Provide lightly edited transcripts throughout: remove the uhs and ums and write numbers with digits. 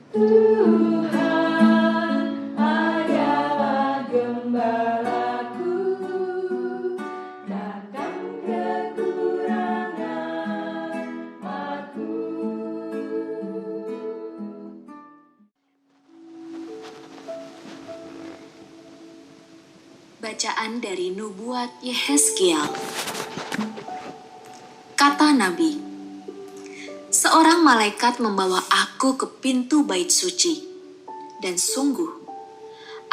Tuhan adalah gembalaku, takkan kekurangan aku. Bacaan dari Nubuat Yehezkiel. Kata Nabi, seorang malaikat membawa aku ke pintu bait suci, dan sungguh,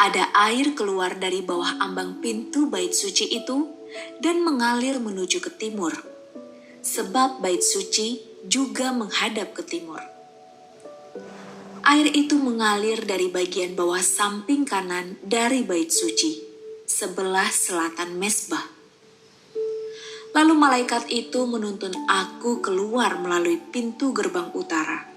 ada air keluar dari bawah ambang pintu bait suci itu dan mengalir menuju ke timur, sebab bait suci juga menghadap ke timur. Air itu mengalir dari bagian bawah samping kanan dari bait suci, sebelah selatan mezbah. Lalu malaikat itu menuntun aku keluar melalui pintu gerbang utara,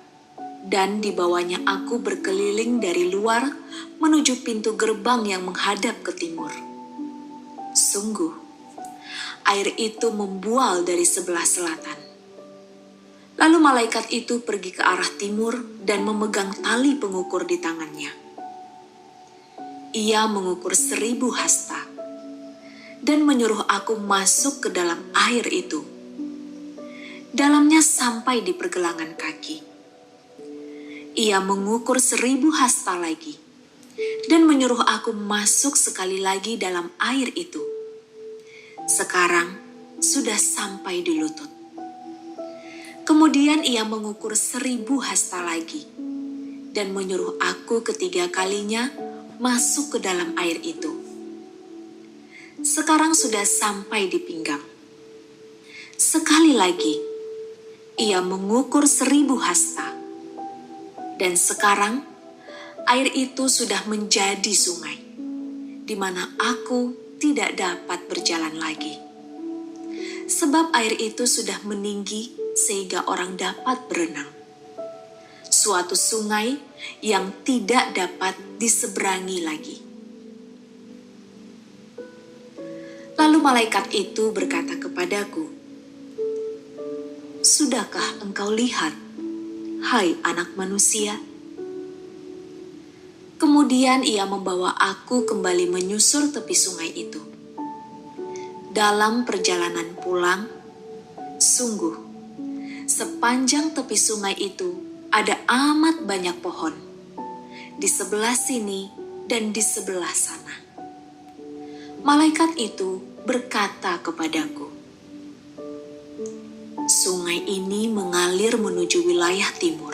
dan dibawanya aku berkeliling dari luar menuju pintu gerbang yang menghadap ke timur. Sungguh, air itu membual dari sebelah selatan. Lalu malaikat itu pergi ke arah timur dan memegang tali pengukur di tangannya. Ia mengukur 1000 hasta dan menyuruh aku masuk ke dalam air itu. Dalamnya sampai di pergelangan kaki. Ia mengukur 1000 hasta lagi dan menyuruh aku masuk sekali lagi dalam air itu. Sekarang sudah sampai di lutut. Kemudian ia mengukur 1000 hasta lagi dan menyuruh aku ketiga kalinya masuk ke dalam air itu. Sekarang sudah sampai di pinggang. Sekali lagi, ia mengukur 1000 hasta. Dan sekarang, air itu sudah menjadi sungai, di mana aku tidak dapat berjalan lagi. Sebab air itu sudah meninggi sehingga orang dapat berenang. Suatu sungai yang tidak dapat diseberangi lagi. Lalu malaikat itu berkata kepadaku, "Sudahkah engkau lihat, hai anak manusia?" Kemudian ia membawa aku kembali menyusur tepi sungai itu. Dalam perjalanan pulang, sungguh, sepanjang tepi sungai itu ada amat banyak pohon, di sebelah sini dan di sebelah sana. Malaikat itu berkata kepadaku, "Sungai ini mengalir menuju wilayah timur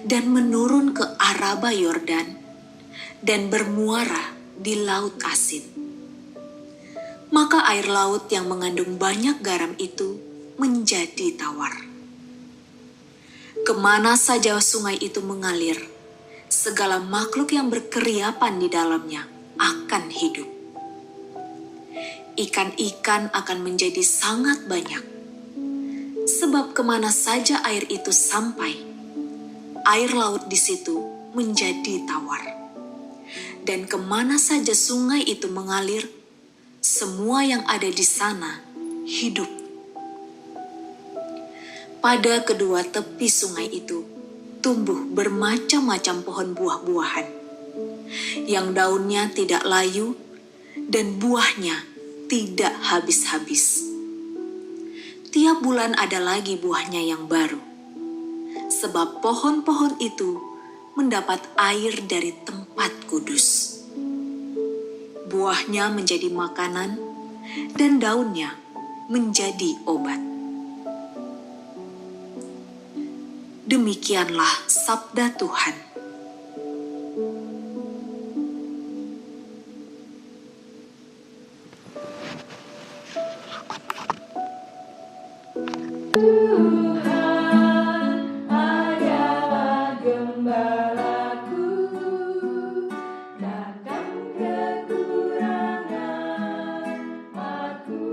dan menurun ke Araba Yordan dan bermuara di Laut Asin. Maka air laut yang mengandung banyak garam itu menjadi tawar. Kemana saja sungai itu mengalir, segala makhluk yang berkeriapan di dalamnya akan hidup. Ikan-ikan akan menjadi sangat banyak, sebab kemana saja air itu sampai, air laut di situ menjadi tawar. Dan kemana saja sungai itu mengalir, semua yang ada di sana hidup. Pada kedua tepi sungai itu tumbuh bermacam-macam pohon buah-buahan, yang daunnya tidak layu dan buahnya tidak habis-habis. Tiap bulan ada lagi buahnya yang baru, sebab pohon-pohon itu mendapat air dari tempat kudus. Buahnya menjadi makanan dan daunnya menjadi obat. Demikianlah sabda Tuhan. Tuhan adalah gembalaku, takkan kekurangan aku.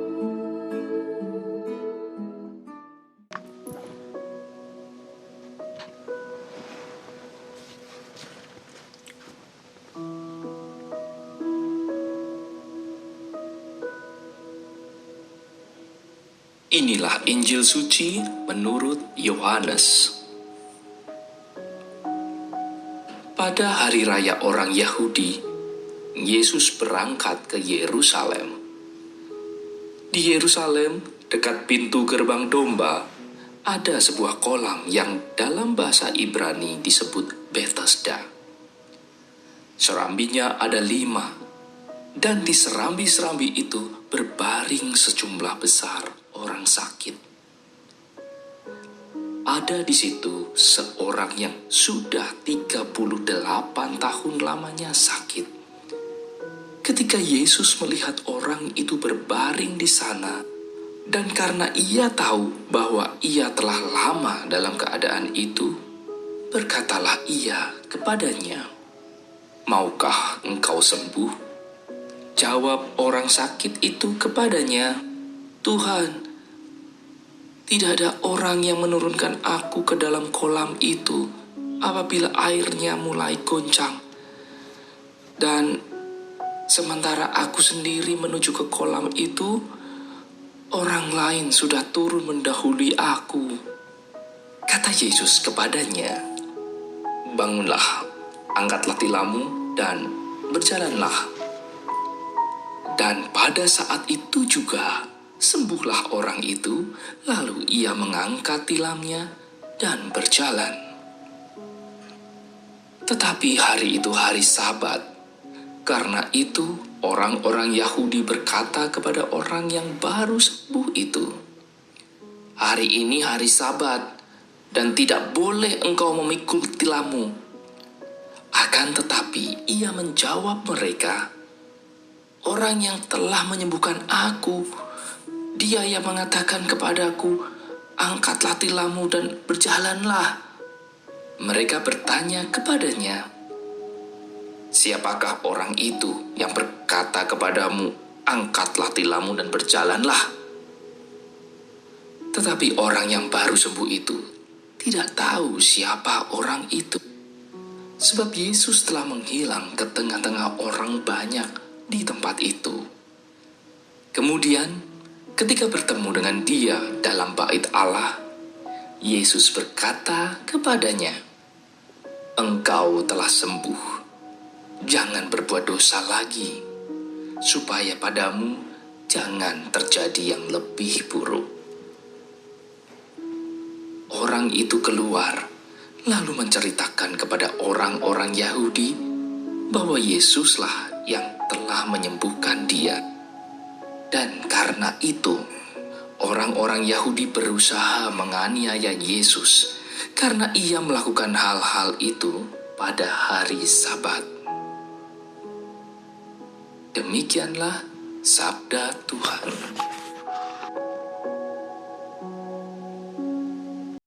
Inilah Injil suci menurut Yohanes. Pada hari raya orang Yahudi, Yesus berangkat ke Yerusalem. Di Yerusalem, dekat pintu gerbang domba, ada sebuah kolam yang dalam bahasa Ibrani disebut Bethesda. Serambinya ada 5, dan di serambi-serambi itu berbaring sejumlah besar orang sakit. Ada di situ seorang yang sudah 38 tahun lamanya sakit. Ketika Yesus melihat orang itu berbaring di sana, dan karena ia tahu bahwa ia telah lama dalam keadaan itu, berkatalah ia kepadanya, "Maukah engkau sembuh?" Jawab orang sakit itu kepadanya, "Tuhan, tidak ada orang yang menurunkan aku ke dalam kolam itu apabila airnya mulai goncang. Dan sementara aku sendiri menuju ke kolam itu, orang lain sudah turun mendahului aku." Kata Yesus kepadanya, "Bangunlah, angkatlah tilammu dan berjalanlah." Dan pada saat itu juga sembuhlah orang itu, lalu ia mengangkat tilamnya dan berjalan. Tetapi hari itu hari Sabat. Karena itu orang-orang Yahudi berkata kepada orang yang baru sembuh itu, "Hari ini hari Sabat, dan tidak boleh engkau memikul tilammu." Akan tetapi ia menjawab mereka, "Orang yang telah menyembuhkan aku, Dia yang mengatakan kepadaku, 'Angkatlah tilammu dan berjalanlah.'" Mereka bertanya kepadanya, "Siapakah orang itu yang berkata kepadamu, 'Angkatlah tilammu dan berjalanlah'?" Tetapi orang yang baru sembuh itu tidak tahu siapa orang itu, sebab Yesus telah menghilang ke tengah-tengah orang banyak di tempat itu. Kemudian, ketika bertemu dengan dia dalam bait Allah, Yesus berkata kepadanya, "Engkau telah sembuh. Jangan berbuat dosa lagi, supaya padamu jangan terjadi yang lebih buruk." Orang itu keluar, lalu menceritakan kepada orang-orang Yahudi bahwa Yesuslah yang telah menyembuhkan dia. Dan karena itu, orang-orang Yahudi berusaha menganiaya Yesus karena ia melakukan hal-hal itu pada hari Sabat. Demikianlah sabda Tuhan.